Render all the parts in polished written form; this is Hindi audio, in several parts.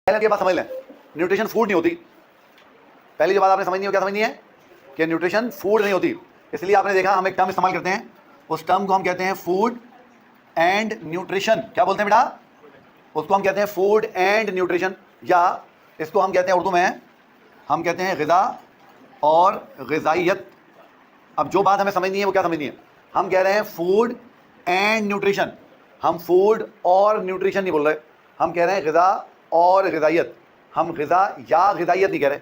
पहले ये बात समझ लें, न्यूट्रिशन फूड नहीं होती। पहली जो बात आपने समझनी है, क्या समझनी है कि न्यूट्रिशन फूड नहीं होती। इसलिए आपने देखा हम एक टर्म इस्तेमाल करते हैं, उस टर्म को हम कहते हैं फूड एंड न्यूट्रिशन। क्या बोलते हैं बेटा? उसको हम कहते हैं फूड एंड न्यूट्रिशन, या इसको हम कहते हैं उर्दू में हम कहते हैं ग़िज़ा और ग़िज़ाइयत। अब जो बात हमें समझनी है वो क्या समझनी है, हम कह रहे हैं फूड एंड न्यूट्रिशन। हम फूड और न्यूट्रिशन नहीं बोल रहे, हम कह रहे हैं ग़िज़ा और ग़िज़ाइयत। हम ग़िज़ा या ग़िज़ाइयत नहीं कह रहे।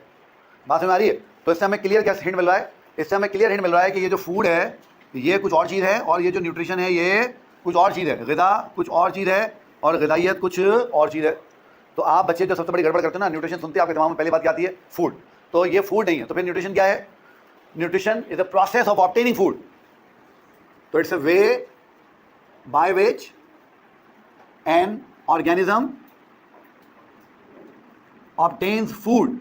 बात समझ आ रही है? तो इससे हमें क्लियर क्या हिंट मिल रहा है? इससे हमें क्लियर हिंट मिल रहा है कि ये जो फूड है ये कुछ और चीज़ है, और ये जो न्यूट्रिशन है ये कुछ और चीज़ है। ग़िज़ा कुछ और चीज़ है और ग़िज़ाइयत कुछ और चीज़ है। तो आप बच्चे जो सबसे बड़ी गड़बड़ करते हैं ना, न्यूट्रिशन सुनते हैं आपके दिमाग में पहली बात क्या आती है? फूड। तो ये फूड नहीं है, तो फिर न्यूट्रिशन क्या है? Nutrition is a process of obtaining food. तो it's a way by which an organism obtains food.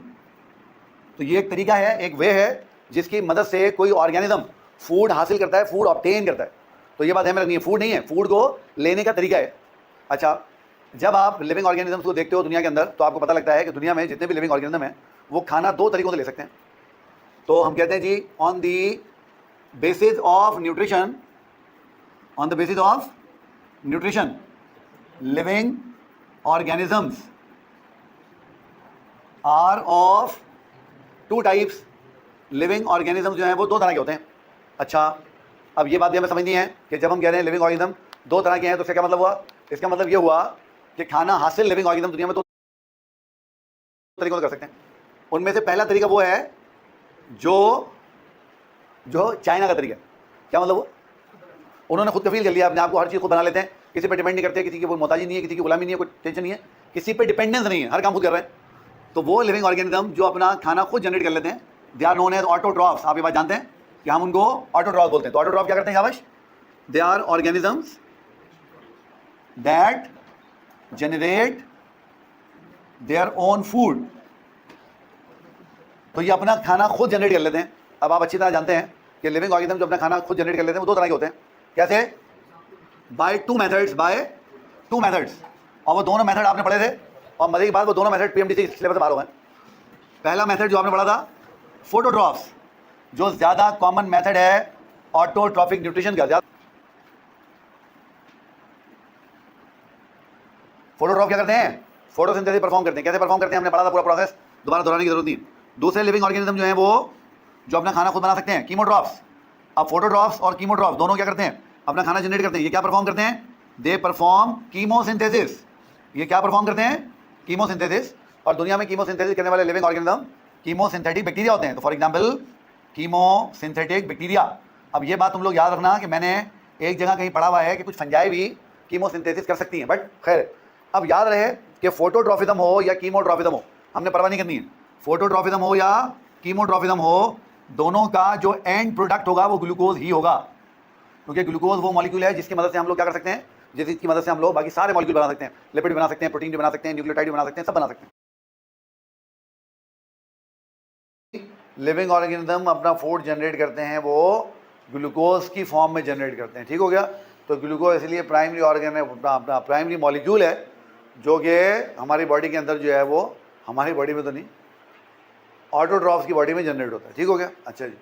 तो ये एक तरीका है, एक वे है जिसकी मदद से कोई ऑर्गेनिज्म फूड हासिल करता है, फूड ऑब्टेन करता है। तो ये बात हमें रखनी है, फूड नहीं है, फूड को लेने का तरीका है। अच्छा, जब आप लिविंग ऑर्गेनिजम्स को देखते हो दुनिया के अंदर, तो आपको पता लगता है कि दुनिया में जितने भी लिविंग ऑर्गेनिज्म हैं वो खाना दो तरीकों से ले सकते हैं। तो हम कहते हैं जी on the basis of nutrition, on the basis of nutrition living organisms are of two types. Living organism जो हैं वो दो तरह के होते हैं। अच्छा, अब ये बात भी हमें समझनी है कि जब हम कह रहे हैं लिविंग ऑर्गेनिज्म दो तरह के हैं, तो इसका क्या मतलब हुआ? इसका मतलब ये हुआ कि खाना हासिल लिविंग ऑर्गेनिज्म दुनिया में दो तरीकों से कर सकते हैं। उनमें से पहला तरीका वो है जो चाइना का तरीका है। क्या मतलब? वो उन्होंने खुद कफील कर लिया अपने आप को, हर चीज़ खुद बना लेते हैं, किसी पे डिपेंड नहीं करते, किसी की वो मोहताजी नहीं है, किसी की गुलामी नहीं है, कोई टेंशन नहीं है, किसी पे डिपेंडेंस नहीं है, हर काम खुद कर रहे हैं। तो वो लिविंग ऑर्गेनिज्म जो अपना खाना खुद जनरेट कर लेते हैं, they are known as autotrophs. आप ये बात जानते हैं कि हम उनको ऑटोट्रॉफ बोलते हैं। तो ऑटोट्रॉफ क्या करते हैं शाबाश? They are organisms that generate their own food. तो ये अपना खाना खुद जनरेट कर लेते हैं। अब आप अच्छी तरह जानते हैं कि लिविंग ऑर्गेनिज्म जो अपना खाना खुद जनरेट कर लेते हैं वो दो तरह के होते हैं। कैसे? By two methods. और वो दोनों मेथड आपने पढ़े थे, और मजे की बात वो दोनों मेथड पीएमडीसी सिलेबस से बाहर हो गए। पहला मेथड जो आपने पढ़ा था फोटोट्रॉफ्स, जो ज़्यादा कॉमन मेथड है ऑटोट्रॉफिक न्यूट्रिशन का। फोटोट्रॉफ क्या करते हैं? फोटोसिंथेसिस परफॉर्म करते हैं। कैसे परफॉर्म करते हैं? हमने पढ़ा था पूरा प्रोसेस, दोबारा दोहराने की जरूरत नहीं। दूसरे लिविंग ऑर्गेनिज्म जो हैं वो जो अपना खाना खुद बना सकते हैं, कीमोट्रॉफ्स। अब फोटोट्रॉफ्स और कीमोट्रॉफ्स दोनों क्या करते हैं? अपना खाना जनरेट करते हैं। ये क्या परफॉर्म करते हैं? They perform chemosynthesis. ये क्या परफॉर्म करते हैं? कीमोसिंथेसिस। और दुनिया में कीमोसिंथेसिस करने वाले लिविंग ऑर्गेनिज्म कीमोसिंथेटिक बैक्टीरिया होते हैं। तो फॉर एग्जाम्पल कीमोसिंथेटिक बैक्टीरिया। अब ये बात तुम लोग याद रखना कि मैंने एक जगह कहीं पढ़ा हुआ है कि कुछ फंजाई भी कीमोसिंथेसिस कर सकती हैं, बट खैर अब याद रहे कि फोटोट्रॉफिज्म हो या कीमोट्रॉफिज्म हो, हमने परवाह नहीं करनी है। फोटोट्रॉफिज्म हो या कीमोट्रॉफिज्म हो, दोनों का जो एंड प्रोडक्ट होगा वो ग्लूकोज ही होगा, क्योंकि ग्लूकोज वो मॉलिक्यूल है जिसकी मदद से हम लोग क्या कर सकते हैं, जिसकी मदद से हम लोग बाकी सारे मॉलिक्यूल बना सकते हैं। लिपिड भी बना सकते हैं, प्रोटीन भी बना सकते हैं, न्यूक्लियोटाइड भी बना सकते हैं, सब बना सकते हैं। लिविंग ऑर्गेनिज्म अपना फूड जनरेट करते हैं वो ग्लूकोज की फॉर्म में जनरेट करते हैं। ठीक हो गया? तो ग्लूकोज इसलिए प्राइमरी ऑर्गेन अपना प्राइमरी मॉलिक्यूल है जो कि हमारी बॉडी के अंदर जो है वो, हमारी बॉडी में तो नहीं, ऑटोट्रॉफ्स की बॉडी में जनरेट होता है। ठीक हो गया? अच्छा जी,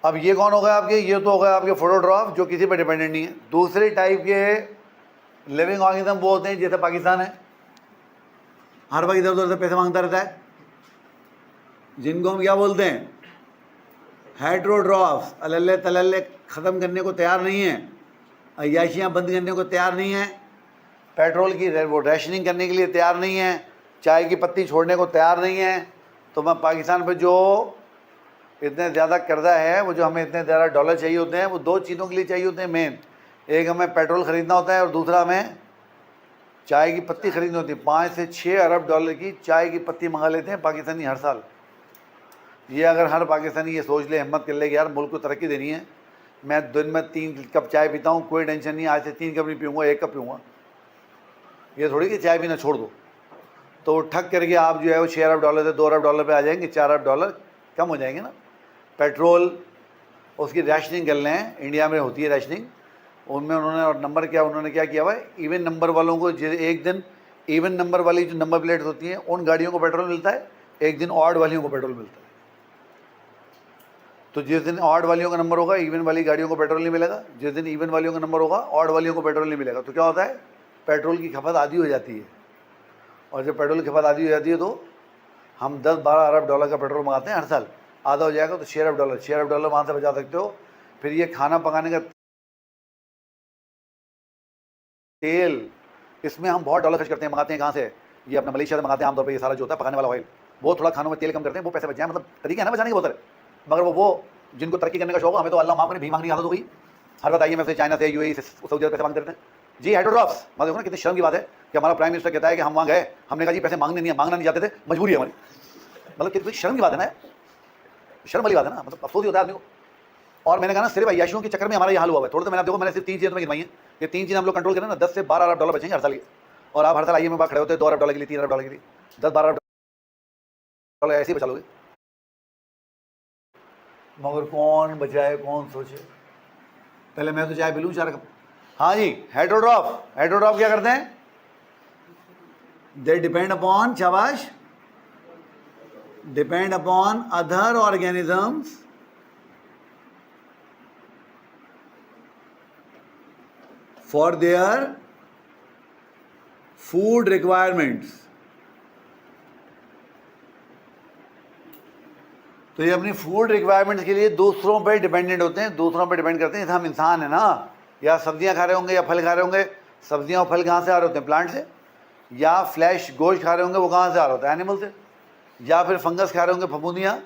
अब ये कौन हो गया आपके? ये तो हो गया आपके फोटोट्रॉफ जो किसी पर डिपेंडेंट नहीं है। दूसरे टाइप के लिविंग ऑर्गेनिज्म वो होते हैं, जैसे पाकिस्तान है, हर वक्त इधर उधर से पैसे मांगता रहता है, जिनको हम क्या बोलते हैं? हेट्रोट्रॉफ्स। अल्ले तलल्ले ख़त्म करने को तैयार नहीं है, अय्याशियाँ बंद करने को तैयार नहीं है, पेट्रोल की वो रैशनिंग करने के लिए तैयार नहीं है, चाय की पत्ती छोड़ने को तैयार नहीं है। तो मैं पाकिस्तान पे जो इतने ज़्यादा कर्जा है, वो जो हमें इतने ज़्यादा डॉलर चाहिए होते हैं, वो दो चीज़ों के लिए चाहिए होते हैं मेन। एक हमें पेट्रोल ख़रीदना होता है और दूसरा हमें चाय की पत्ती ख़रीदनी होती है। 5 से 6 अरब डॉलर की चाय की पत्ती मंगा लेते हैं पाकिस्तानी हर साल। ये अगर हर पाकिस्तानी ये सोच ले, हिम्मत कर ले कि यार मुल्क को तरक्की देनी है, मैं दिन में 3 कप चाय पीता हूँ, कोई टेंशन नहीं, आज से 3 कप नहीं पीऊँगा, 1 कप पीऊँगा। ये थोड़ी कि चाय पीना छोड़ दो। तो ठग करके आप जो है वो 6 अरब डॉलर से 2 अरब डॉलर पे आ जाएंगे, 4 अरब डॉलर कम हो जाएंगे ना। पेट्रोल उसकी रैशनिंग कर लें, इंडिया में होती है रैशनिंग, उनमें उन्होंने और नंबर क्या, उन्होंने क्या किया हुआ है, इवन नंबर वालों को एक दिन इवन नंबर वाली जो नंबर प्लेट्स होती हैं उन गाड़ियों को पेट्रोल मिलता है, एक दिन ऑड वालियों को पेट्रोल मिलता है। तो जिस दिन ऑड वालियों का नंबर होगा इवन वाली गाड़ियों को पेट्रोल नहीं मिलेगा, जिस दिन इवन वालियों का नंबर होगा ऑड वालियों को पेट्रोल नहीं मिलेगा। तो क्या होता है, पेट्रोल की खपत आधी हो जाती है, और जब पेट्रोल की खपत आधी हो जाती है तो हम 10-12 अरब डॉलर का पेट्रोल मंगाते हैं हर साल, आधा हो जाएगा तो $6 अरब, $6 अरब वहाँ से बचा सकते हो। फिर ये खाना पकाने का तेल, इसमें हम बहुत डॉलर खर्च करते हैं, मंगाते हैं कहाँ से, ये अपना मलेशिया से मंगाते हैं आमतौर पर। ये सारा जो होता है पकाने वाला ऑयल, वो थोड़ा खानों में तेल कम करते हैं, वो पैसे बच जाए, मतलब तरीका है ना बचाने के बहुत सारे। मगर वो जिनको तरक्की करने का शौक, हमें तो अल्लाह माफ करे भी मांगने की आदत हो गई। हर बताइए मैं से चाइना से यूएई से सऊदी अरब पैसे मांगते रहते हैं जी, हाइड्रोड्रॉप्स। मतलब देखो ना कितनी शर्म की बात है कि हमारा प्राइम मिनिस्टर कहता है कि हम वहाँ गए, हमने कहा जी पैसे मांगना नहीं जाते थे, मजबूरी है हमारी। मतलब कितनी शर्म की बात है ना, शर्म वाली बात है ना, मतलब अफसोस ही होता है आदमी को। और मैंने कहा ना सिर्फ अय्याशियों के चक्कर में हमारा ये हाल हुआ है। थोड़ा तो मैंने देखो, मैंने सिर्फ 3 चीज़ें तुम्हें गिनवाई हैं, ये 3 चीज़ें हम लोग कंट्रोल करें ना, 10 से 12 अरब डॉलर बचेंगे हर साल के। और आप हर साल आइए मेरे पास खड़े होते हैं 2 अरब डॉलर के लिए, 3 अरब डॉलर के लिए, 10-12 अरब डॉलर ऐसे ही बचा लोगे। मगर कौन बचाए, कौन सोचे। पहले मैं तो चाय पी लूँ 4 कप। हाँ जी, हाइड्रोड्रॉप क्या करते हैं, दे डिपेंड अपॉन, शाबाश, depend upon other organisms for their food requirements. तो ये अपनी फूड रिक्वायरमेंट्स के लिए दूसरों पे डिपेंडेंट होते हैं, दूसरों पे डिपेंड करते हैं। जैसे हम इंसान है ना, या सब्जियां खा रहे होंगे या फल खा रहे होंगे, सब्जियां और फल कहाँ से आ रहे होते हैं, प्लांट से। या फ्लैश गोश्त खा रहे होंगे, वो कहाँ से आ रहा होता है, एनिमल से। या फिर फंगस खा रहे होंगे, फफूंदियाँ,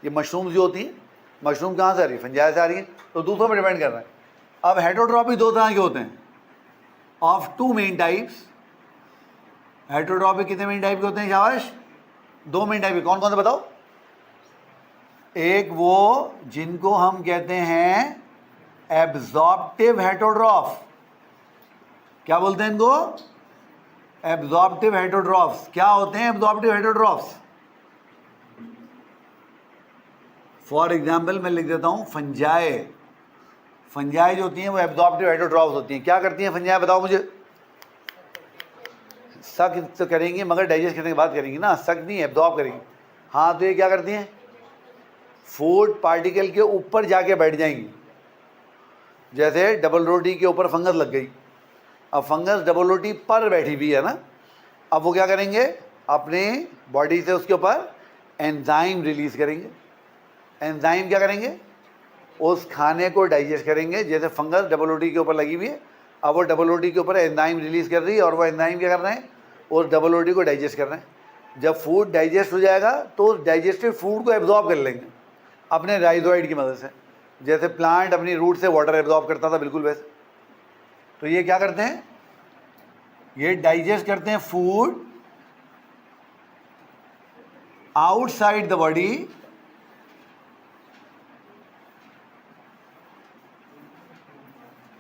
ये मशरूम्स जो होती हैं, मशरूम कहाँ से आ रही है, फंजाई से आ रही है। तो दूसरों पर डिपेंड कर रहा है। अब हेटेरोट्रॉफ भी 2 तरह के होते हैं, ऑफ 2 मेन टाइप्स। हेटेरोट्रॉफ कितने मेन टाइप के होते हैं, शाबाश, 2 मेन टाइप के। कौन कौन से बताओ। एक वो जिनको हम कहते हैं एब्जॉर्प्टिव हेटेरोट्रॉफ। क्या बोलते हैं इनको, एब्जॉर्प्टिव हेटेरोट्रॉफ्स। क्या होते हैं एब्जॉर्प्टिव हेटेरोट्रॉफ्स, फॉर एग्जाम्पल मैं लिख देता हूं, फंजाई। फंजाई जो होती हैं वो एब्जॉर्प्टिव हेटेरोट्रॉफ्स होती हैं। क्या करती हैं फंजाई, बताओ मुझे। सक तो करेंगी मगर डाइजेस्ट करने के बाद करेंगी ना, सक नहीं, एब्जॉर्ब करेंगी। हाँ, तो ये क्या करती हैं, फूड पार्टिकल के ऊपर जाके बैठ जाएंगी। जैसे डबल रोटी के ऊपर फंगस लग गई, अब फंगस डबल रोटी पर बैठी हुई है ना, अब वो क्या करेंगे, अपने बॉडी से उसके ऊपर एंजाइम रिलीज करेंगे। एंजाइम क्या करेंगे, उस खाने को डाइजेस्ट करेंगे। जैसे फंगस डबल रोटी के ऊपर लगी हुई है, अब वो डबल रोटी के ऊपर एंजाइम रिलीज कर रही है, और वो एंजाइम क्या कर रहे हैं, उस डबल रोटी को डाइजेस्ट कर रहे हैं। जब फूड डाइजेस्ट हो जाएगा तो उस डाइजेस्टेड फूड को एब्जॉर्ब कर लेंगे अपने राइजोइड की मदद से। जैसे प्लांट अपनी रूट से वाटर एब्जॉर्ब करता था, बिल्कुल वैसे। तो ये क्या करते हैं, ये डाइजेस्ट करते हैं food outside the body,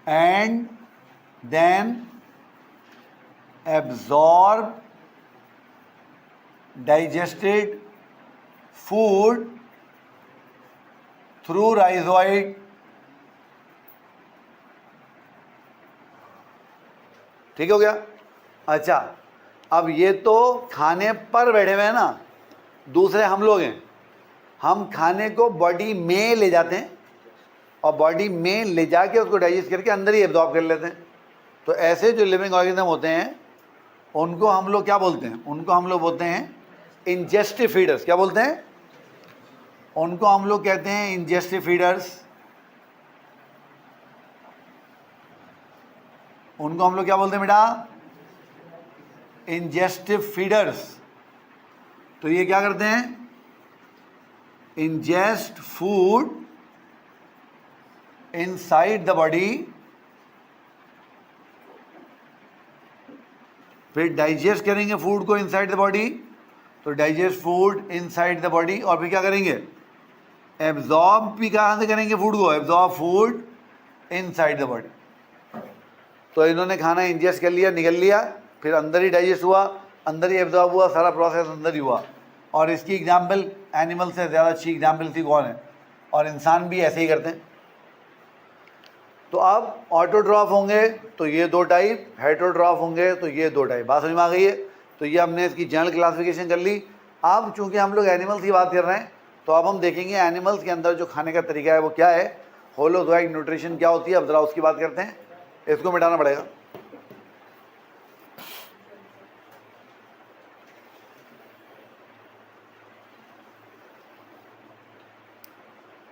and then absorb digested food through rhizoid। ठीक हो गया। अच्छा, अब ये तो खाने पर बैठे हुए हैं ना, दूसरे हम लोग हैं, हम खाने को बॉडी में ले जाते हैं और बॉडी में ले जाके उसको डाइजेस्ट करके अंदर ही एब्जॉर्ब कर लेते हैं। तो ऐसे जो लिविंग ऑर्गेनिज्म होते हैं उनको हम लोग क्या बोलते हैं, उनको हम लोग बोलते हैं इंजेस्टिव फीडर्स। क्या बोलते हैं, उनको हम लोग कहते हैं इंजेस्टिव फीडर्स। उनको हम लोग क्या बोलते हैं बेटा, इंजेस्टिव फीडर्स। तो ये क्या करते हैं, ingest food inside the body, फिर डाइजेस्ट करेंगे फूड को इनसाइड द बॉडी। तो digest food inside the body, और फिर क्या करेंगे, एब्जॉर्ब भी कहाँ से करेंगे फूड को, absorb food inside the body. तो इन्होंने खाना इंजेस्ट कर लिया, निकल लिया, फिर अंदर ही डाइजेस्ट हुआ, अंदर ही एब्जॉर्ब हुआ, सारा प्रोसेस अंदर ही हुआ। और इसकी एग्जाम्पल एनिमल से ज़्यादा अच्छी एग्जाम्पल थी कौन है, और इंसान भी ऐसे ही करते हैं। तो अब ऑटोट्रॉफ होंगे तो ये 2 टाइप, हेटेरोट्रॉफ होंगे तो ये 2 टाइप। बात समझ में आ गई है। तो ये हमने इसकी जनरल क्लासिफिकेशन कर ली। अब चूंकि हम लोग एनिमल्स की बात कर रहे हैं तो अब हम देखेंगे एनिमल्स के अंदर जो खाने का तरीका है वो क्या है, होलोजोइक न्यूट्रिशन क्या होती है। अब जरा उसकी बात करते हैं, इसको मिटाना पड़ेगा।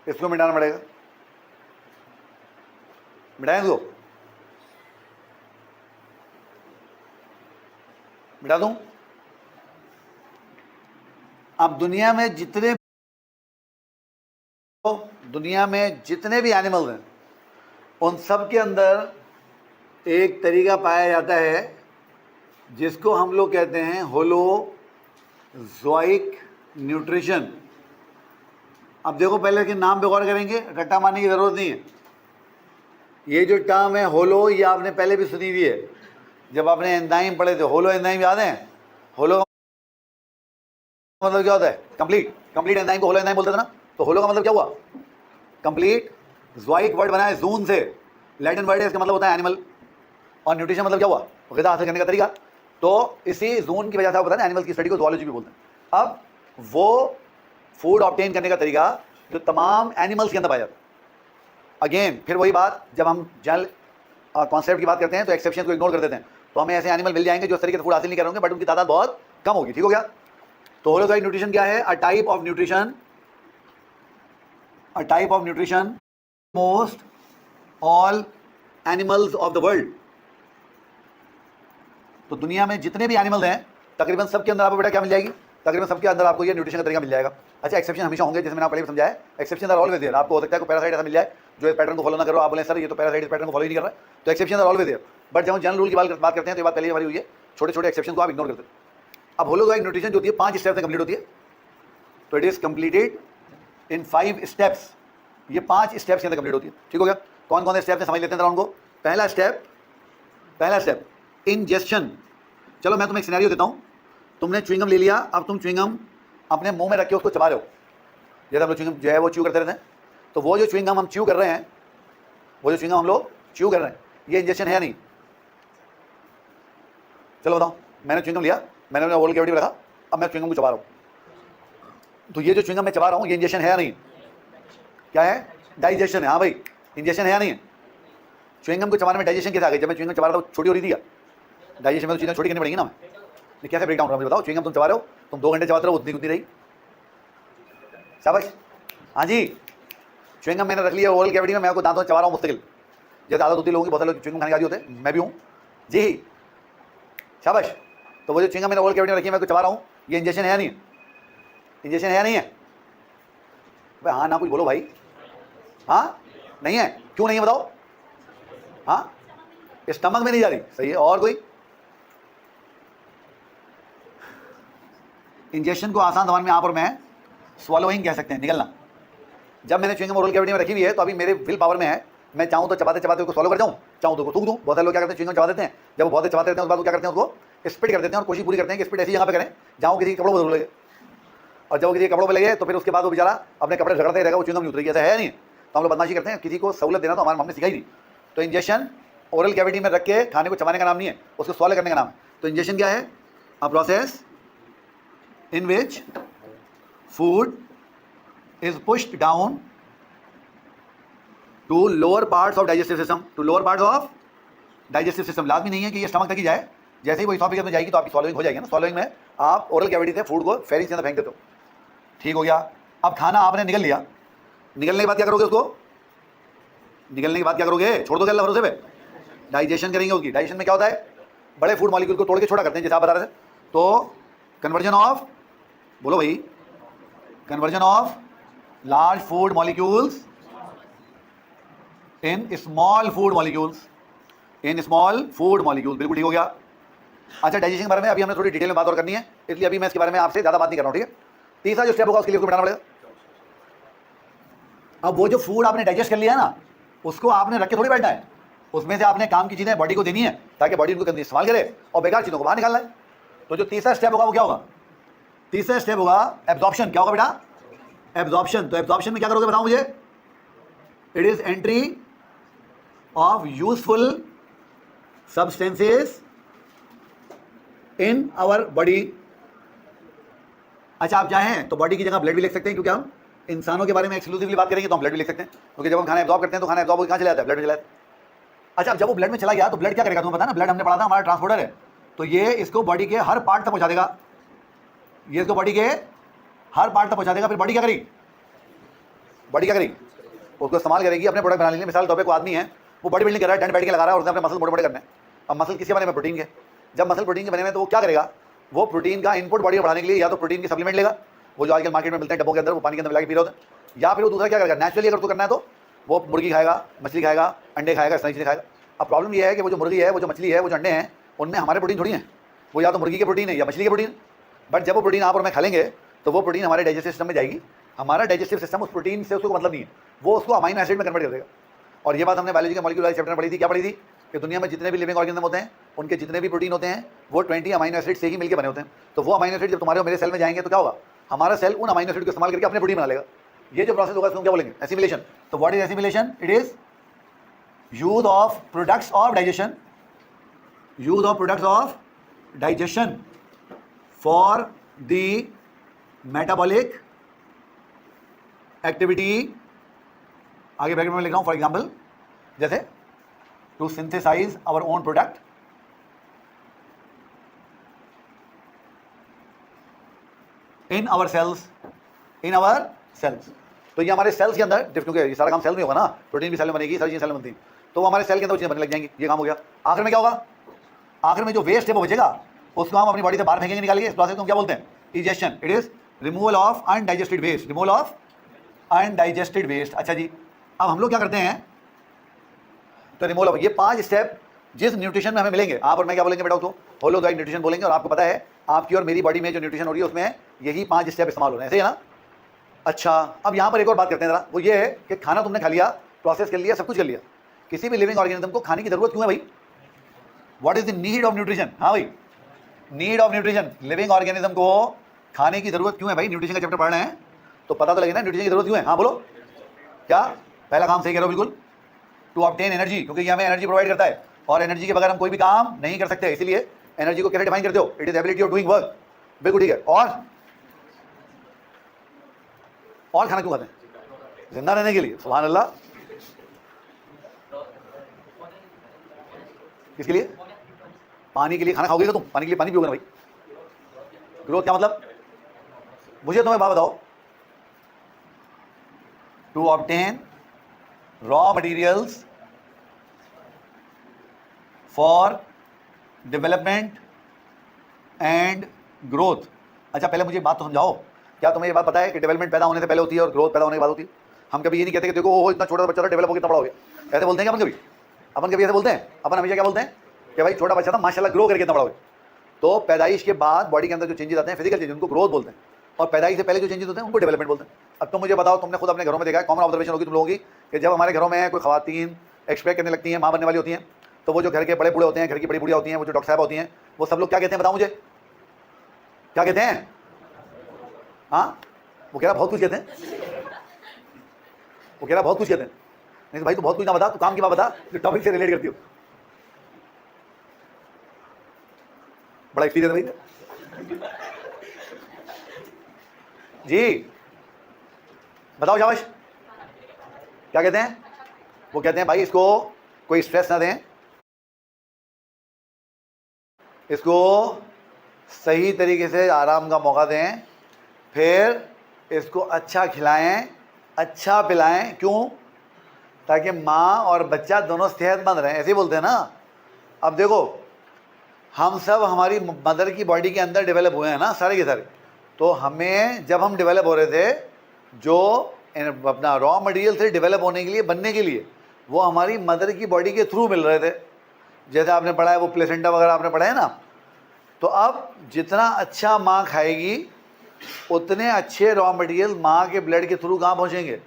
इसको मिटाना पड़ेगा, मिटाएं इसको, मिटा दूं। अब दुनिया में जितने भी एनिमल्स हैं उन सब के अंदर एक तरीका पाया जाता है जिसको हम लोग कहते हैं होलोजोइक न्यूट्रिशन। अब देखो, पहले के नाम पे गौर करेंगे, रट्टा मारने की ज़रूरत नहीं है। ये जो टर्म है होलो, ये आपने पहले भी सुनी हुई है जब आपने एंजाइम पढ़े थे। होलो एंजाइम याद है? होलो मतलब क्या होता है? कंप्लीट एंजाइम को होलो एंजाइम बोलते थे ना। तो होलो का मतलब क्या हुआ? कंप्लीट। ज़ोइक वर्ड बना है जून से, लैटिन वर्ड है, इसका मतलब होता है एनिमल। और न्यूट्रिशन मतलब क्या हुआ? ग़िज़ा हासिल करने का तरीका। तो इसी जून की वजह से आप पता है एनिमल्स की स्टडी को ज़ूलॉजी भी बोलते हैं। अब वो फूड ऑब्टेन करने का तरीका जो तमाम एनिमल्स के अंदर पाया जाता है। अगेन फिर वही बात, जब हम जनरल कॉन्सेप्ट की बात करते हैं तो एक्सेप्शन को इग्नोर कर देते हैं। तो हमें ऐसे एनिमल मिल जाएंगे जो इस तरीके से फूड हासिल नहीं कर रहे होंगे, बट उनकी तादाद बहुत कम होगी। ठीक हो गया? तो होलोजोइक न्यूट्रिशन क्या है? A type of nutrition most all animals of the world. तो दुनिया में जितने भी एनिमल्स हैं तकरीबन सबके अंदर आपको बेटा क्या मिल जाएगी? तकरीबन सबके अंदर आपको ये न्यूट्रिशन का तरीका मिल जाएगा। अच्छा, एक्सेप्शन हमेशा होंगे, जैसे मैंने आपको पहले भी समझाया, एक्सेप्शन आर ऑलवेज देयर। आपको हो सकता है कोई पैरासाइट ऐसा मिल जाए जो इस पैटर्न को फॉलो ना करो, आप बोले सर ये तो पैरासाइट इस पैटर्न को फॉलो ही नहीं कर रहा है, तो exception are always there. But जब हम जनरल रूल की बात करते हैं तो ये बात पहले हमारी हुई है, छोटे छोटे एक्सेप्शन को आप इग्नोर करते हैं। अब होलोजोइक न्यूट्रिशन जो होती है 5 स्टेप्स में कंप्लीट होती है। तो it is completed in 5 steps. ये 5 स्टेप्स के अंदर कंप्लीट होती है। ठीक हो गया? कौन कौन से स्टेप्स हैं समझ लेते हैं उनको। पहला स्टेप इंजेक्शन। चलो मैं तुम्हें एक सिनेरियो देता हूँ। तुमने च्युइंगम ले लिया, अब तुम च्युइंगम अपने मुंह में रख के उसको चबा रहे हो। जैसे हम लोग च्युइंगम जो है वो च्यू करते रहते हैं, तो वो जो च्युइंगम हम च्यू कर रहे हैं, ये इंजेक्शन है या नहीं? चलो बताओ। मैंने च्युइंगम लिया, मैंने अपने ओरल कैविटी में रखा, अब मैं च्युइंगम को चबा रहा हूँ। तो ये जो च्युइंगम मैं चबा रहा हूँ ये इंजेक्शन है या नहीं? क्या है? डाइजेशन है। हाँ भाई, इंजेक्शन है या नहीं? च्युइंगम को चबाने में डाइजेशन कैसे आ गई? जब मैं च्युइंगम चबा रहा था छोटी हो रही थी क्या? डाइजेशन में तो चीज़ें छोटी करनी पड़ेगी ना। मैं कैसे ब्रेक डाउन हो रहा है मुझे बताओ। च्युइंगम तुम चबा रहे हो, तुम 2 घंटे चबाते रहो, उतनी उतनी रही। शाबाश। हाँ जी, च्युइंगम मैंने रख लिया ओरल कैविटी में, मैं आपको दांतों से चबा रहा हूँ मुस्तकिल। जैसे आदत होती है लोगों की, बहुत सारे लोग च्युइंगम खाने के आदी होते हैं, मैं भी हूँ जी। शाबाश। तो वो जो च्युइंगम मैंने ओरल कैविटी में रखी है, मैं को चबा रहा हूँ, ये इंजेक्शन है या नहीं? इंजेक्शन है या नहीं है भाई? हाँ ना कुछ बोलो भाई। हाँ नहीं है? क्यों नहीं है बताओ? हाँ, स्टमक में नहीं जा रही। सही है। और कोई? इंजेक्शन को आसान जबान में आप और मैं स्वॉलोइंग कह सकते हैं, निकलना। जब मैंने च्युइंगम ओरल कैविटी में रखी हुई है तो अभी मेरे विल पावर में है, मैं चाहूँ तो चबाते चबाते उसको स्वॉलो कर जाऊँ, चाहूँ तो थूक दूँ। बहुत सारे लोग क्या करते हैं, च्युइंगम चबा देते हैं, जब वो बहुत चबाते रहते हैं उसके बाद वो क्या करते हैं, उसको स्पिट कर देते हैं और कोशिश पूरी करते हैं कि स्पिट ऐसी जगह पे करें जहाँ किसी कपड़ों पर लगे। और जब वो किसी कपड़ों पर लगे तो फिर उसके बाद वो बेचारा अपने कपड़े झगड़ते रहेगा, वो च्युइंगम नहीं उतरेगी। ऐसा है नहीं? तो हम लोग बदमाशी करते हैं, किसी को सहूलत देना तो हमारे हमने सिखाई नहीं। तो इंजेक्शन ओरल कैविटी में रख के खाने को चबाने का नाम नहीं है, उसको स्वॉलो करने का नाम है। तो इंजेक्शन क्या है? A process in which food is pushed down to lower parts of digestive system. लाजमी नहीं है कि ये स्टमक तक ही जाए, जैसे ही वो इसोफेगस में जाएगी तो आपकी स्वॉलोइंग हो जाएगी ना। स्वॉलोइंग में आप ओरल कैविटी से फूड को फेरिंग्स के अंदर फेंक देते हो। ठीक हो गया? अब खाना आपने निगल लिया, निगलने के बाद क्या करोगे? उसको निगलने के बाद क्या करोगे? छोड़ दोगे अल्लाह भरोसे पे? डाइजेशन करेंगे उसकी। डाइजेशन में क्या होता है? बड़े फूड मॉलिक्यूल को तोड़ के छोटा करते हैं, जैसे आप बता रहे थे। तो कन्वर्जन ऑफ, बोलो भाई, conversion of large food molecules in small food molecules. बिल्कुल ठीक हो गया। अच्छा, डाइजेशन के बारे में अभी हमें थोड़ी डिटेल में बात और करनी है, इसलिए अभी मैं इसके बारे में आपसे ज़्यादा बात नहीं कर रहा हूँ। ठीक है? तीसरा जो स्टेप होगा उसके लिए उसको मिटाना पड़ेगा। अब वो जो फूड आपने डाइजेस्ट कर लिया है ना, उसको आपने रख के थोड़ी बैठना है, उसमें से आपने काम की चीज़ें बॉडी को देनी है ताकि बॉडी उनको इस्तेमाल करे और बेकार चीज़ों को बाहर निकालना है। तो जो तीसरा स्टेप होगा वो क्या होगा? तीसरा स्टेप होगा एब्जॉर्प्शन। क्या होगा बेटा? एब्जॉर्प्शन। तो एब्जॉर्प्शन में क्या करोगे बताओ मुझे? It is entry of useful substances in our body. अच्छा, आप चाहें तो बॉडी की जगह ब्लड भी लिख सकते हैं, क्योंकि हम इंसानों के बारे में एक्सक्लूसिवली बात करेंगे तो हम ब्लड भी लिख सकते हैं, क्योंकि जब हम खाना एब्जॉर्ब करते हैं तो खाना एब्जॉर्ब कहाँ चला जाता है, ब्लड में चला जाता है। अच्छा, अब जब वो ब्लड में चला गया तो ब्लड क्या करेगा, तुम्हें पता है ना, ब्लड हमने पढ़ा था हमारा ट्रांसपोर्टर है, तो ये इसको बॉडी के हर पार्ट तक पहुंचा देगा, ये इसको बॉडी के हर पार्ट तक पहुंचा देगा। फिर बॉडी क्या करेगी, बॉडी क्या करेगी, उसको इस्तेमाल करेगी अपने प्रोडक्ट बनाने के लिए। मिसाल तौर पे कोई आदमी है, वो बॉडी बिल्डिंग कर रहा है, टेंट बैठ के लगा रहा है और उसने अपने मसल मोटे मोटे करने हैं। अब मसल किसके बने में, प्रोटीन के। जब मसल प्रोटीन के बने में तो वो क्या करेगा, वो प्रोटीन का इनपुट बॉडी में बढ़ाने के लिए या तो प्रोटीन की सप्लीमेंट लेगा, वो जो आजकल मार्केट में मिलते हैं डब्बों के अंदर, वो पानी के अंदर मिला के पी रहे होते हैं, या फिर वो दूसरा क्या करेगा, नेचुरली अगर तो करना है तो वो मुर्गी खाएगा, मछली खाएगा, अंडे खाएगा, इस तरह चीज़ें खाएगा। अब प्रॉब्लम ये है कि वो जो मुर्गी है, वो जो मछली है, वो जो अंडे हैं, उनमें हमारे प्रोटीन थोड़ी हैं, वो या तो मुर्गी के प्रोटीन है या मछली के प्रोटीन। बट जब वो प्रोटीन आप और मैं खा लेंगे तो वो प्रोटीन हमारे डाइजेस्टिव सिस्टम में जाएगी, हमारा डाइजेस्टिव सिस्टम उस प्रोटीन से उसको मतलब नहीं है, वो उसको अमाइनो एसिड में कन्वर्ट कर देगा। और ये बात हमने बायोलॉजी के मॉलिक्यूल वाले चैप्टर में पढ़ी थी। क्या पढ़ी थी कि दुनिया में जितने भी लिविंग ऑर्गेनिज्म होते हैं, उनके जितने भी प्रोटीन होते हैं, वो 20 अमाइनो एसिड से ही मिलकर बने होते हैं। तो वो अमाइनो एसिड जब तुम्हारे और मेरे सेल में जाएंगे तो क्या होगा, हमारा सेल उन अमाइनो एसिड को इस्तेमाल करके अपने प्रोटीन बना लेगा। ये जो प्रोसेस होगा इसको क्या बोलेंगे, एसिमिलेशन। तो what is assimilation, it is use of products of digestion, use of products of digestion for the metabolic activity. आगे ब्रैकेट में लिख रहा हूं, फॉर एग्जाम्पल जैसे to synthesize our own product, in our cells, in our cells. तो ये हमारे सेल्स के अंदर, क्योंकि ये सारा काम सेल में होगा ना, प्रोटीन भी सेल में बनेगी, सारी चीजें सेल में बनती हैं, तो वो हमारे सेल के अंदर चीजें बनने लग जाएंगी। ये काम हो गया। आखिर में क्या होगा, आखिर में जो वेस्ट है वो बचेगा, उसको हम अपनी बॉडी से बाहर फेंकेंगे, निकालेंगे। इस प्रोसेस को हम क्या बोलते हैं, egestion. It is removal of undigested waste, removal of undigested waste. अच्छा जी, अब हम लोग क्या करते हैं, तो रिमूवल ऑफ, ये 5 स्टेप जिस न्यूट्रिशन में हमें मिलेंगे, आप और मैं क्या बोलेंगे बेटा, उसको होलोगाइड न्यूट्रिशन बोलेंगे। और आपको पता है आपकी और मेरी बॉडी में जो न्यूट्रिशन हो रही है उसमें यही 5 स्टेप इस्तेमाल हो रहे हैं, ऐसे है ना। अच्छा, अब यहाँ पर एक और बात करते हैं जरा, वो ये है कि खाना तुमने खा लिया, प्रोसेस कर लिया, सब कुछ कर लिया, किसी भी लिविंग ऑर्गेनिज्म को खाने की जरूरत क्यों है भाई, what is the need of nutrition. हाँ भाई, need of nutrition, living organism को खाने की जरूरत क्यों है भाई। न्यूट्रिशन का चैप्टर पढ़ रहे हैं तो पता तो लगे ना न्यूट्रिशन की जरूरत क्यों है। हाँ बोलो, क्या पहला काम सही कह रहे हो बिल्कुल, टू ऑब्टेन एनर्जी, क्योंकि ये हमें एनर्जी प्रोवाइड करता है, और एनर्जी के बगैर हम कोई भी काम नहीं कर सकते। इसीलिए एनर्जी को कैसे डिफाइन करते हो, it is ability of doing work. बिल्कुल ठीक है। और खाना क्यों खाते हैं, जिंदा रहने के लिए। सुभान अल्लाह। किसके लिए, पानी के लिए। खाना खाओगे तो तुम पानी के लिए पानी पियोगे ना भाई। ग्रोथ क्या मतलब, मुझे तुम्हें बात बताओ, to obtain raw materials for development and growth. अच्छा, पहले मुझे बात तो समझाओ, क्या तुम्हें ये बात पता है कि डेवलपमेंट पैदा होने से पहले होती है और ग्रोथ पैदा होने के बाद होती है। हम कभी ये नहीं कहते कि देखो वो इतना छोटा बच्चा था, डेवलप हो कितना बड़ा हो गया, ऐसे बोलते हैं क्या अपन कभी ऐसे बोलते हैं। अपन हमेशा क्या बोलते हैं कि भाई छोटा बच्चा था, माशाल्लाह ग्रो करके इतना बड़ा हो गया। तो पैदाइश के बाद बॉडी के अंदर जो चेंजेस आते हैं, फिजिकल चेंजेस, उनको ग्रोथ बोलते हैं, और पैदाइश से पहले जो चेंजेस होते हैं उनको डेवलपमेंट बोलते हैं। अब तुम मुझे बताओ, तुमने खुद अपने घरों में देखा है, कॉमन ऑब्जर्वेशन होगी तुम लोगों की, कि जब हमारे घरों में कोई खवातीन एक्सपेक्ट करने लगती हैं, माँ बनने वाली होती हैं, तो वो जो घर के बड़े बूढ़े होते हैं, घर की बड़ी बुढ़िया होती हैं, वो जो डॉक्टर साहब होती हैं, वो सब लोग क्या कहते हैं, बताओ मुझे क्या कहते हैं। हाँ, वो कह रहा बहुत कुछ कहते हैं, वो कह रहा बहुत कुछ कहते हैं। नहीं तो भाई तू बहुत कुछ ना बता, तू काम की बात बता जो टॉपिक से रिलेट करती हो। बड़ा एक्सपीरियंस भाई जी, बताओ शाबाश, क्या कहते हैं। वो कहते हैं भाई इसको कोई स्ट्रेस ना दें, इसको सही तरीके से आराम का मौका दें, फिर इसको अच्छा खिलाएं, अच्छा पिलाएं। क्यों, ताकि माँ और बच्चा दोनों सेहतमंद रहें। ऐसे ही बोलते हैं ना। अब देखो, हम सब हमारी मदर की बॉडी के अंदर डेवलप हुए हैं ना, सारे के सारे। तो हमें जब हम डेवलप हो रहे थे, जो अपना रॉ मटेरियल थे डेवलप होने के लिए, बनने के लिए, वो हमारी मदर की बॉडी के थ्रू मिल रहे थे। जैसे आपने पढ़ा है वो प्लेसेंटा वगैरह आपने पढ़ा है ना। तो अब जितना अच्छा माँ खाएगी, उतने अच्छे रॉ मटेरियल माँ के ब्लड के थ्रू कहाँ पहुँचेंगे,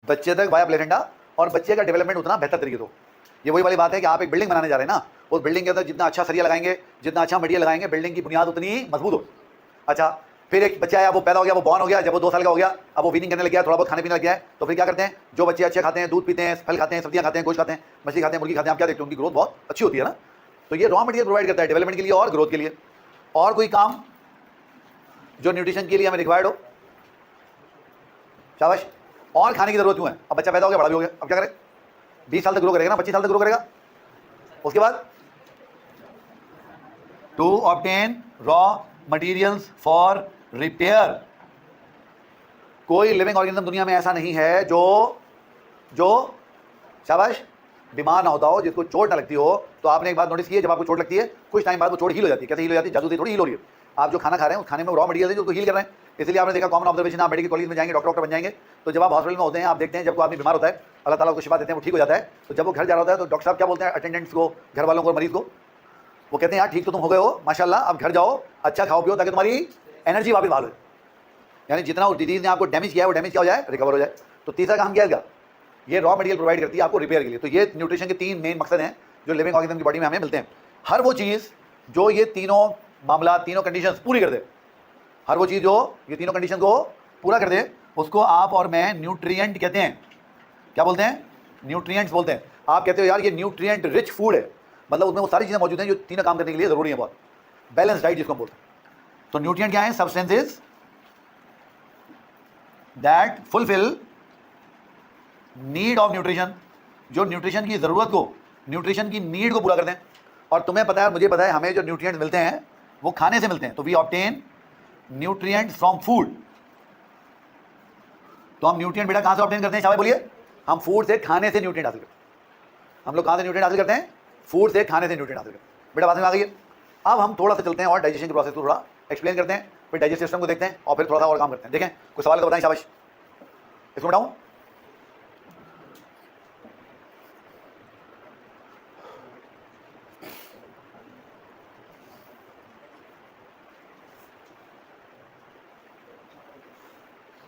बच्चे तक, वाया प्लेसेंटा, और बच्चे का डेवलपमेंट उतना बेहतर तरीके से। ये वही वाली बात है कि आप एक बिल्डिंग बनाने जा रहे हैं ना, उस बिल्डिंग के अंदर जितना अच्छा सरिया लगाएंगे, जितना अच्छा मटेरियल लगाएंगे, बिल्डिंग की बुनियाद उतनी मजबूत हो। अच्छा, फिर एक बच्चा आया, वो पैदा हो गया, वो बॉर्न हो गया, जब वो 2 साल का हो गया, अब वो वीनिंग करने लग गया, थोड़ा बहुत खाने पीने लग गया है, तो फिर क्या करते हैं, जो बच्चे अच्छे खाते हैं, दूध पीते हैं, फल खाते हैं, सब्जियां खाते हैं, गोश्त खाते हैं, मछली खाते हैं, मुर्गी खाते हैं, आप क्या देखते हैं, उनकी ग्रोथ बहुत अच्छी होती है ना। तो ये रॉ मटेरियल प्रोवाइड करता है डेवलपमेंट के लिए और ग्रोथ के लिए। और कोई काम जो न्यूट्रिशन के लिए हमें रिक्वायर्ड हो? शाबाश। और खाने की जरूरत क्यों है? अब बच्चा पैदा हो गया, बड़ा भी हो गया, अब क्या करें? 20 साल तक ग्रो करेगा ना, 25 साल तक ग्रो करेगा। उसके बाद to obtain raw materials for repair. कोई लिविंग ऑर्गेनिज्म दुनिया में ऐसा नहीं है जो शाबाश बीमार ना होता हो, जिसको चोट ना लगती हो। तो आपने एक बात नोटिस की है, जब आपको चोट लगती है कुछ टाइम बाद वो चोट हील हो जाती है। कैसे हील हो जाती है? जादू से थोड़ी हील हो रही है। आप जो खाना खा रहे हैं उस खाने में रॉ मटेरियल है जो हील कर रहे हैं। इसलिए आपने देखा कॉमन ऑब्जर्वेशन, आप मेडिकल कॉलेज में जाएंगे, डॉक्टर बन जाएंगे, तो जब आप हॉस्पिटल में होते हैं आप देखते हैं जब कोई आदमी बीमार होता है, अल्लाह ताला को शिफा देते हैं, वो ठीक हो जाता है। तो जब वो घर जा रहा होता है तो डॉक्टर साहब क्या बोलते हैं अटेंडेंट्स को, घर वालों को, मरीज को? वो कहते हैं यार ठीक तो तुम हो गए हो माशाल्लाह, अब घर जाओ, अच्छा खाओ पियो ताकि तुम्हारी एनर्जी वापस बहाल हो। यानी जितना वो डिजीज ने आपको डैमेज किया है वो डैमेज क्या हो जाए, रिकवर हो जाए। तो तीसरा काम क्या है इसका? ये रॉ मटेरियल प्रोवाइड करती है आपको रिपेयर के लिए। तो ये न्यूट्रिशन के 3 मेन मकसद हैं जो लिविंग ऑर्गेनिज्म की बॉडी में हमें मिलते हैं। हर वो चीज़ जो ये तीनों मामला, तीनों कंडीशंस पूरी कर दे, हर वो चीज़ जो ये तीनों कंडीशन को पूरा कर दे, उसको आप और मैं न्यूट्रिएंट कहते हैं। क्या बोलते हैं? न्यूट्रिएंट्स बोलते हैं। आप कहते हो यार ये न्यूट्रिएंट रिच फूड है, मतलब उसमें वो सारी चीज़ें मौजूद हैं जो तीनों काम करने के लिए ज़रूरी है। बहुत बैलेंस डाइट जिसको हम बोलते हैं। तो न्यूट्रिएंट क्या है? Substances that fulfil need of nutrition, जो न्यूट्रिशन की ज़रूरत को, न्यूट्रिशन की नीड को पूरा करते हैं। और तुम्हें पता है, मुझे पता है, हमें जो न्यूट्रिएंट्स मिलते हैं वो खाने से मिलते हैं। तो we obtain nutrients from food. तो हम न्यूट्रिएंट बेटा कहाँ से ऑब्टेन करते हैं? शाबाश बोलिए। हम फूड से, खाने से न्यूट्रिएंट हासिल करते हैं। हम लोग कहाँ से न्यूट्रिएंट हासिल करते हैं? फूड से, खाने से न्यूट्रिएंट हासिल करते हैं। बेटा बात में आ गई है। अब हम थोड़ा सा चलते हैं और डाइजेशन के प्रोसेस को थोड़ा एक्सप्लेन करते हैं, फिर डाइजेस्टिव सिस्टम को देखते हैं और फिर थोड़ा सा और काम करते हैं। देखें कुछ सवाल तो बताएं। शाबाश, इसको बताऊँ?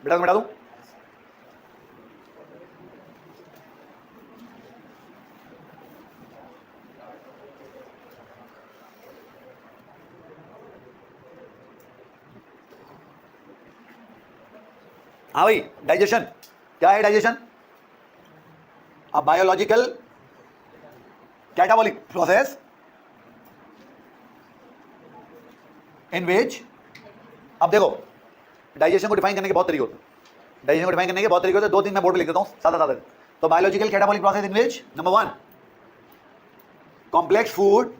बेटा बता दूं? हाँ भाई, डाइजेशन क्या है? Digestion a biological catabolic process in which, अब देखो डाइजेशन को डिफाइन करने के बहुत तरीके होते हैं। डाइजेशन को डिफाइन करने के बहुत तरीके होते हैं। 2-3 मैं बोर्ड पे लिख देता हूं सादा सादा। तो biological catabolic process in which number 1 complex food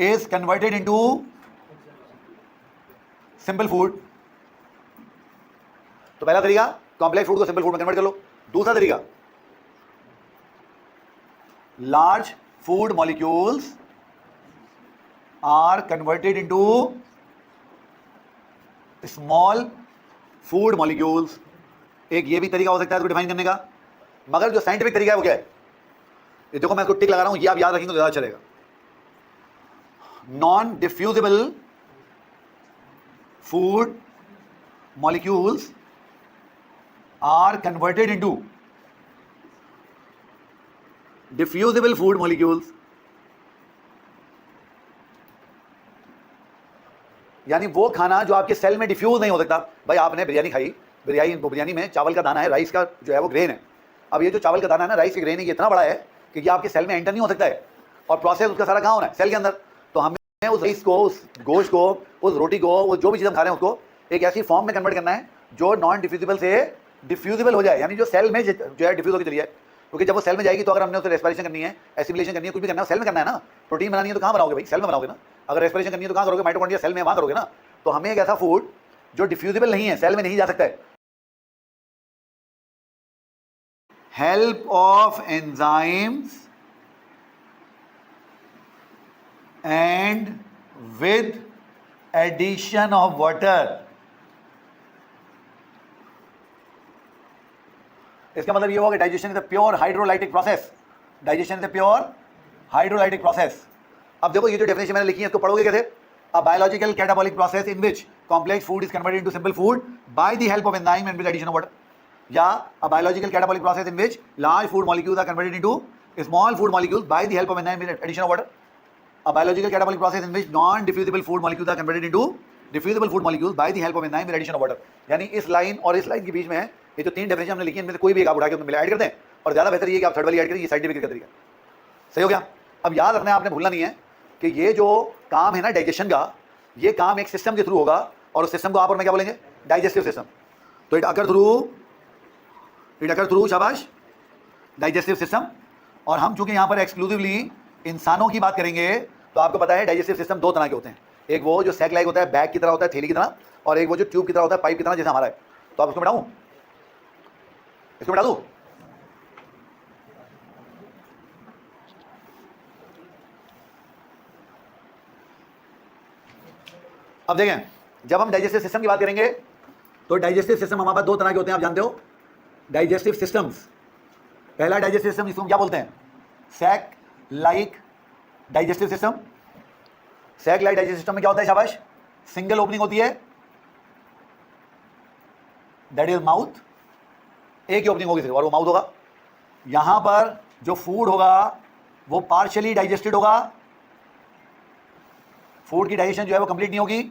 is converted into simple food. तो पहला तरीका कॉम्प्लेक्स फूड को सिंपल फूड में कन्वर्ट कर लो। दूसरा तरीका large food molecules are converted into small food molecules. एक ये भी तरीका हो सकता है इसको डिफाइन करने का, मगर जो साइंटिफिक तरीका है वो क्या है? ये देखो मैं इसको टिक लगा रहा हूं, ये आप याद रखेंगे तो ज्यादा चलेगा। Non diffusible food molecules are converted into diffusible food molecules. यानी वो खाना जो आपके सेल में डिफ्यूज नहीं हो सकता। भाई आपने बिरयानी खाई, बिरयानी में चावल का दाना है, राइस का जो है वो ग्रेन है। अब ये जो चावल का दाना है ना, राइस के ग्रेन है, ये इतना बड़ा है कि ये आपके सेल में एंटर नहीं हो सकता है, और प्रोसेस उसका सारा कहाँ होना है? सेल के अंदर। तो हमें उस राइस को, उस गोश्त को, उस रोटी को, वो जो भी चीज़ हम खा रहे हैं उसको एक ऐसी फॉर्म में कन्वर्ट करना है जो नॉन डिफ्यूजिबल से डिफ्यूजिबल हो जाए, यानी जो सेल में जो है डिफ्यूज होकर चली जाए। क्योंकि जब वो सेल में जाएगी तो अगर हमने उसे रेस्पिरेशन करनी है, एसिमिलेशन करनी है, कुछ भी करना है, सेल में करना है ना। प्रोटीन बनानी है तो कहाँ बनाओगे भाई? सेल में बनाओगे ना। अगर रेस्पिरेशन करनी है तो कहाँ करोगे? माइटोकॉन्ड्रिया सेल में, वहाँ करोगे ना। तो हमें एक ऐसा फूड जो डिफ्यूजिबल नहीं है, सेल में नहीं जा सकता है, help of enzymes and with addition of water. इसका मतलब ये होगा कि digestion is a pure hydrolytic process. Digestion is a pure hydrolytic process. अब देखो ये जो डेफिनेशन मैंने लिखी है इसको पढ़ोगे कैसे? A biological catabolic process in which complex food is converted into simple food by the help of enzyme and with addition of water. या a biological catabolic process in which large food molecules are converted into small food molecules by the help of enzyme with addition of water. A biological catabolic process in which non-diffusible food molecules are converted into diffusible food molecules by the help of enzyme with addition of water. यानी इस लाइन और इस लाइन के बीच में ये जो 3 डेफिनेशन हमने लिखी है इनमें से कोई भी एक आप उठा के मिला ऐड करते हैं, और ज़्यादा बेहतर ये कि आप थर्ड वाली ऐड करें, ये साइंटिफिक तरीका। सही हो गया। अब याद रखना है, आपने भूलना नहीं है कि ये जो काम है ना डाइजेशन का, ये काम एक सिस्टम के थ्रू होगा, और उस सिस्टम को आप और मैं क्या बोलेंगे? Digestive system. तो इट अकर थ्रू शाबाश डाइजेस्टिव सिस्टम। और हम चूंकि यहाँ पर एक्सक्लूसिवली इंसानों की बात करेंगे, तो आपको पता है डाइजेस्टिव सिस्टम दो तरह के होते हैं। एक वो जो सैक लाइक होता है, बैग की तरह होता है, थैली की तरह, और एक वो जो ट्यूब की तरह होता है, पाइप की तरह, जैसे हमारा है। तो आप इसको मिटाऊं, इसको मिटा दूं? अब देखें, जब हम डाइजेस्टिव सिस्टम की बात करेंगे, तो डाइजेस्टिव सिस्टम हमारे पास दो तरह के होते हैं, आप जानते हो, डाइजेस्टिव सिस्टम्स। पहला डाइजेस्टिव सिस्टम जिसको हम क्या बोलते हैं? Sac like digestive system. Sac like digestive system में क्या होता है शाबाश? सिंगल ओपनिंग होती है, दैट इज माउथ। एक ही ओपनिंग होगी सिर्फ, और वो माउथ होगा। यहां पर जो फूड होगा वो पार्शियली डाइजेस्टेड होगा, फूड की डाइजेशन जो है वो कंप्लीट नहीं होगी,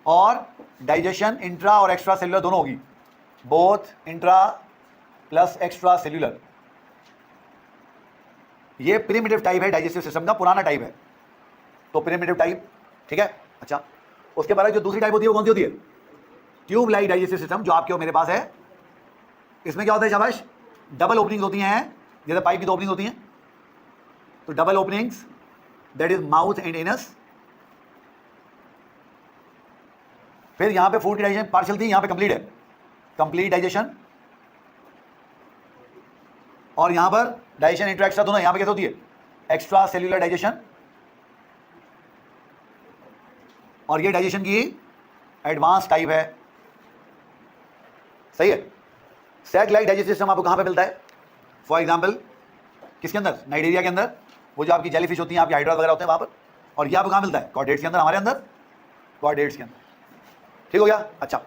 और डाइजेशन इंट्रा और एक्स्ट्रा सेल्यूलर दोनों होगी, both intra plus extra cellular. ये प्रिमिटिव टाइप है डाइजेस्टिव सिस्टम का, पुराना टाइप है, तो प्रिमिटिव टाइप, ठीक है। अच्छा, उसके बाद जो दूसरी टाइप होती है वो कौन सी होती है? ट्यूब लाइक डाइजेस्टिव सिस्टम, जो आपके और मेरे पास है। इसमें क्या होता है शाबाश? डबल ओपनिंग्स होती हैं, जैसे पाइप की दो ओपनिंग होती हैं, तो double openings, that is mouth and anus. फिर यहां पे फूड की डाइजेशन पार्शियल थी, यहां पे कंप्लीट है, कंप्लीट डाइजेशन। और यहां पर डाइजेशन इंट्रा एक्स्ट्रा दोनों, यहां पे कैसे होती है? Extra cellular digestion. और ये डाइजेशन की एडवांस टाइप है, सही है। सैक लाइक डाइजेस्टिव सिस्टम आपको कहां पे मिलता है? फॉर एग्जांपल किसके अंदर? नाइजीरिया के अंदर, वो जो आपकी जेलीफिश होती हैं, आपकी हाइड्रा वगैरह होते हैं वहां पर। और ये आपको कहां मिलता है? कॉर्डेट्स के अंदर, हमारे अंदर कॉर्डेट्स के अंदर। ठीक हो गया? अच्छा।